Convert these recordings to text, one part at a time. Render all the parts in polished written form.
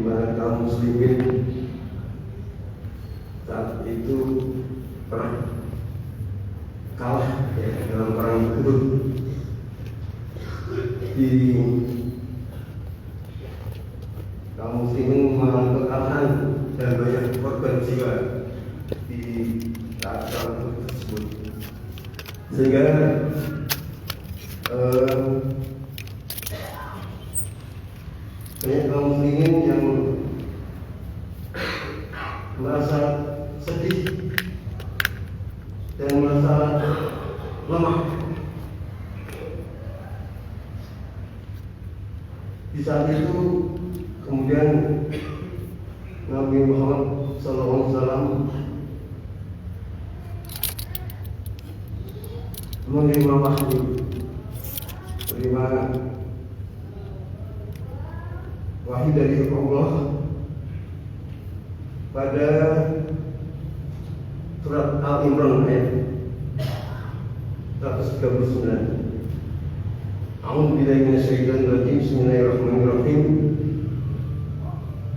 mana kaum muslimin saat itu pernah kalah dalam perang Uhud. Di kaum muslimin mengalami kekalahan dan banyak korban jiwa di saat perang tersebut, sehingga banyak kaum muslimin yang merasa sedih dan merasa lemah. Di saat itu kemudian Nabi Muhammad SAW menerima wahyu, menerima wahyu dari Allah pada surat Al-Imran ayat 139. A'udzu billahi minasyaitonir rajim. Bismillahirrahmanirrahim.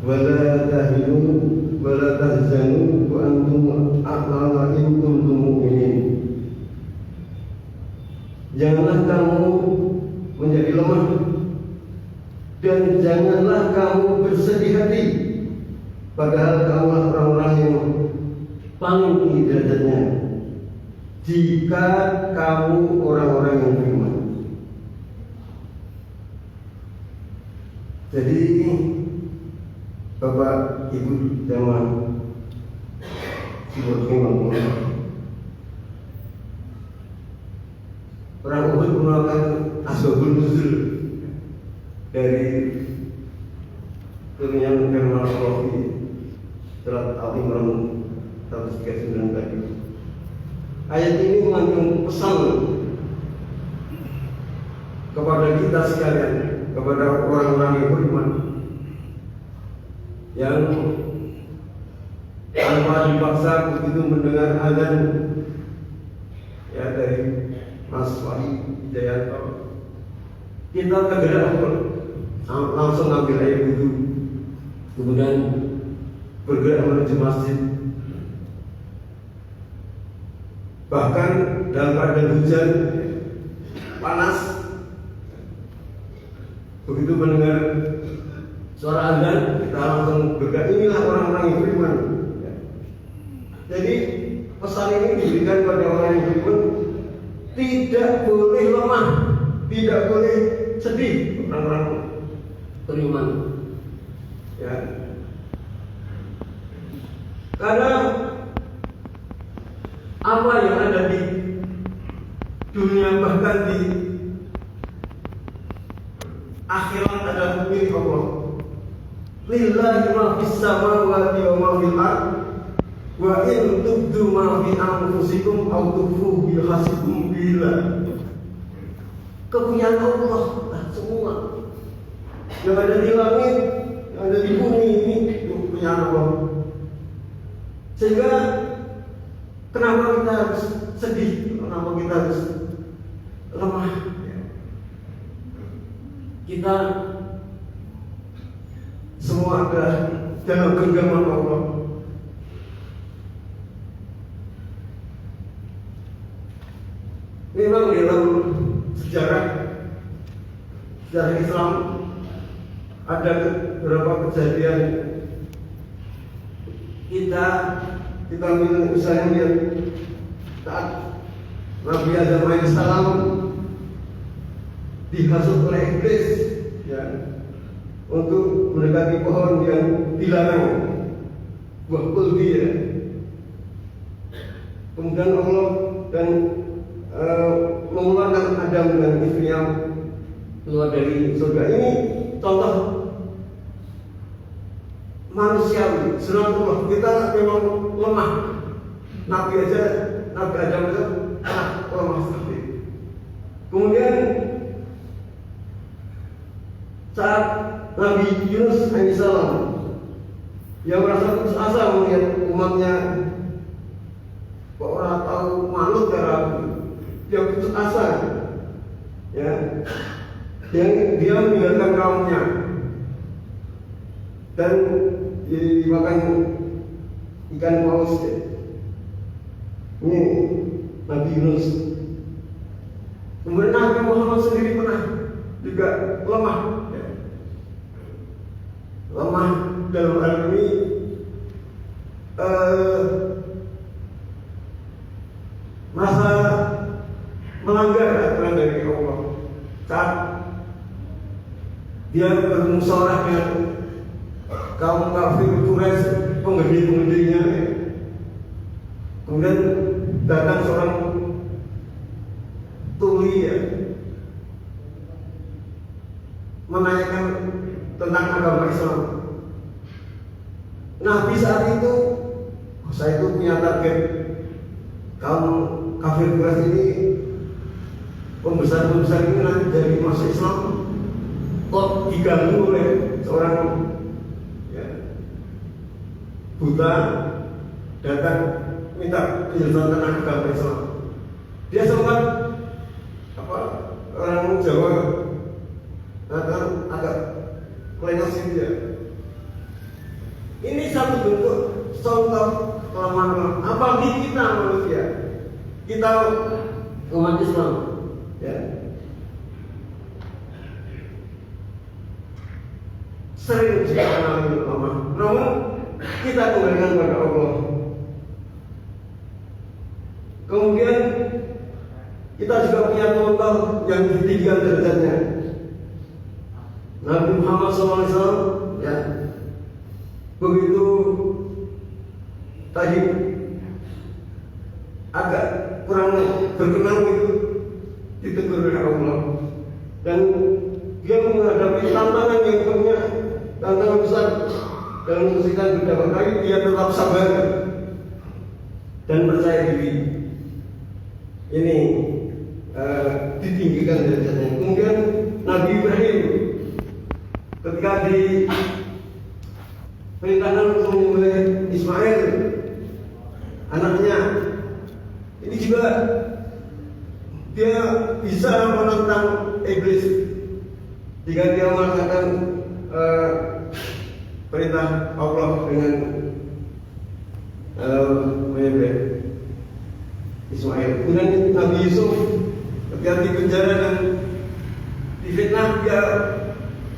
Wa la tahinu wa la tahzanu wa antum a'lamu in kuntum mu'minin. Janganlah kamu menjadi lemah dan janganlah kamu bersedih hati, padahal kamulah orang-orang yang paling tinggi derajatnya jika kamu orang-orang yang beriman. Jadi Bapak Ibu jamaah subhanallah, perang Uhud merupakan asbabun nuzul dari turunnya firman Allah di surat Al-Imran 139 tadi. Ayat ini mengandung pesan kepada kita sekalian, kepada orang-orang yang beriman, yang tanpa dipaksa begitu mendengar azan ya dari Mas Wahid Jayanto, kita segera langsung ambil air wudhu, kemudian bergerak menuju masjid. Bahkan dalam keadaan hujan panas, begitu mendengar suara azan kita langsung bergerak. Inilah orang-orang yang beriman. Jadi pesan ini diberikan pada orang yang beriman, tidak boleh lemah, tidak boleh sedih. Orang-orang beriman, ya, karena apa yang ada di dunia, bahkan di akhirat adalah milik Allah. Lillahi ma fis samawati wa ma fil ard, wa in tubdu ma fi anfusikum aw tukhfuhu yuhasibkum billah. Kepunyaan Allah semua. Yang ada di langit, yang ada di bumi ini kepunyaan Allah. Sehingga kenapa kita harus sedih? Kenapa kita harus lemah? Kita semua ada dalam genggaman Allah. Memang dalam sejarah Islam ada beberapa kejadian kita misalnya lihat saat Nabi Adam alaihissalam dihasut oleh iblis, ya, untuk mendekati pohon yang dilarang, buah kulbi, ya. Kemudian Allah dan mengeluarkan Adam dan istrinya keluar dari surga. Ini contoh manusiawi, sunatullah. Kita memang lemah. Nabi Adam itu lemah sekali. Kemudian saat Nabi Yunus alaihissalam yang merasa putus asa melihat umatnya kok orang tahu malu cara dia putus asa, ya, dia meninggalkan kaumnya. dan dimakan ikan paus ya. Ini Nabi Yunus. Kemudian Nabi Muhammad sendiri pernah juga lemah ya. Lemah dalam hal ini masa melanggar aturan dari Allah saat dia bermusyawarah dengan kaum kafir Quraisy, penggede-penggedenya ya. Kemudian datang seorang tuli ya, menanyakan tentang agama Islam. Nabi saat itu, saya itu punya target kaum kafir Quraisy ini, pembesar-pembesar ini nanti dari masuk Islam kok diganggu oleh seorang ya, buta datang minta penjelasan tentang agama Islam. Dia sempat orang Jawa agak klenos dia. Ini satu bentuk contoh kelemahan apalagi kita manusia, kita umat Islam ya, sering juga mengalami lemah. Namun kita kembalikan kepada Allah. Kemudian kita juga punya contoh yang ditinggikan derajatnya, Nabi Muhammad SAW ya. Begitu tadi agak kurang berkenan gitu ditegur oleh Allah, dan dia menghadapi tantangan yang punya tantangan besar dalam kesulitan beberapa kali, dia tetap sabar dan percaya diri. Ini ditinggikan derajatnya. Kemudian Nabi Ibrahim ketika di perintahkan untuk menyembelih Ismail anaknya, ini juga dia bisa menentang iblis jika dia melaksanakan perintah Allah dengan menyembelih Ismail. Kemudian Nabi Yusuf ketika di penjara dan difitnah, dia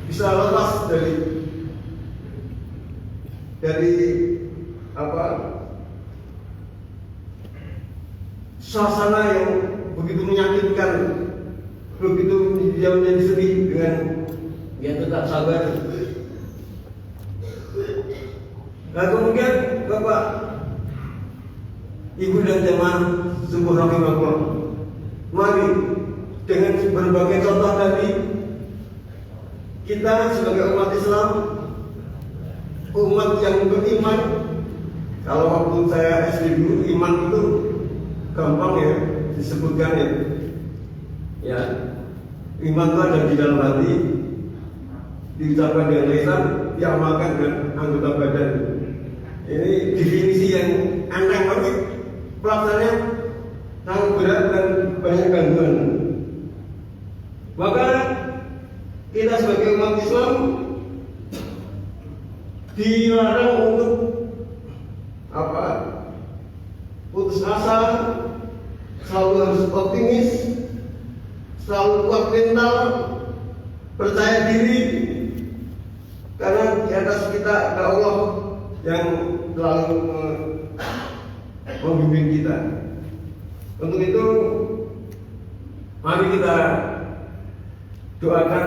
bisa lepas dari suasana yang begitu menyakitkan, begitu dia menjadi sedih, dengan dia tetap sabar. Nah kemudian Bapak, Ibu dan jemaah sebuah rahimahullah, mari dengan berbagai contoh tadi, kita sebagai umat Islam, umat yang beriman. Kalau waktu saya SD dulu, iman itu gampang ya disebutkan ya. Ya, iman itu ada di dalam hati, diucapkan dengan lisan, diamalkan dengan anggota badan. Ini definisi yang aneh banget, pelaksananya sangat berat dan banyak gangguan. Maka kita sebagai umat Islam dilarang untuk putus asa, selalu harus optimis, selalu kuat mental, percaya diri, karena di atas kita ada Allah yang selalu membimbing kita. Untuk itu mari kita doakan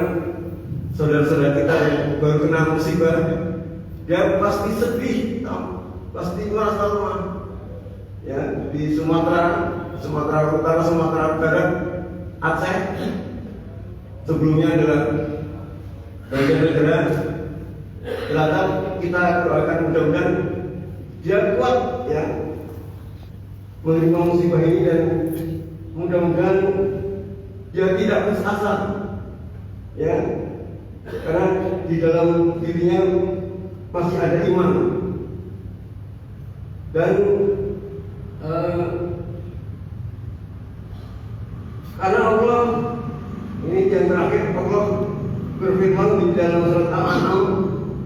saudara-saudara kita yang baru kena musibah. Dia pasti sedih, pasti merasa lemah. Ya, di Sumatera Utara, Sumatera Barat, Aceh, sebelumnya adalah bagian negara Selatan. Kita doakan mudah-mudahan dia kuat ya menerima musibah ini, dan mudah-mudahan dia tidak putus asa ya, karena di dalam dirinya masih ada iman. Dan karena Allah, ini yang terakhir, Allah berfirman di dalam surat Al-An'am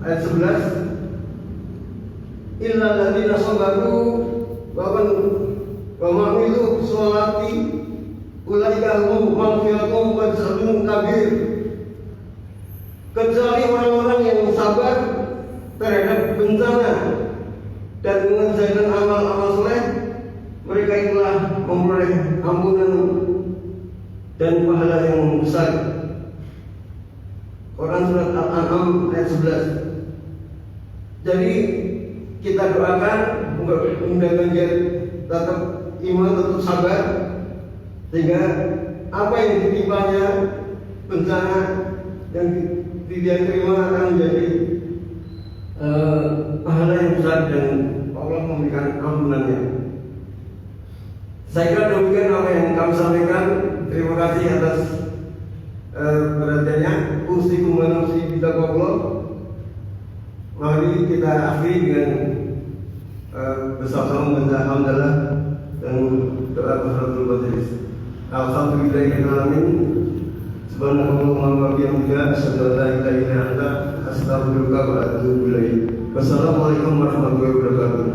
ayat 11, illal ladzina sabaru wa ma'amilu sholati ulaika lahum maghfiratun wa ajrun kabir. Kecuali orang-orang yang sabar terhadap bencana dan mengerjakan amal-amal soleh, mereka itulah memperoleh ampunan dan pahala yang besar. Quran surat Al-An'am ayat 11. Jadi kita doakan mudah-mudahan Ganjar tetap iman, tetap sabar, sehingga apa yang ditimpanya bencana yang dia terima akan menjadi pahala yang besar dan Allah memberikan ampunannya. Saya kira demikian apa yang kami sampaikan. Terima kasih atas perhatiannya. Usikum wa nafsi bitaqwallah. Mari kita akhiri dengan bersama-sama membaca hamdalah dan doa kafaratul majelis. Alhamdulillahirabbil alamin. Subhanallahumma wa bihamdika asyhadu an la ilaha illa anta astaghfiruka wa atubu ilaik. Wassalamualaikum warahmatullahi wabarakatuh.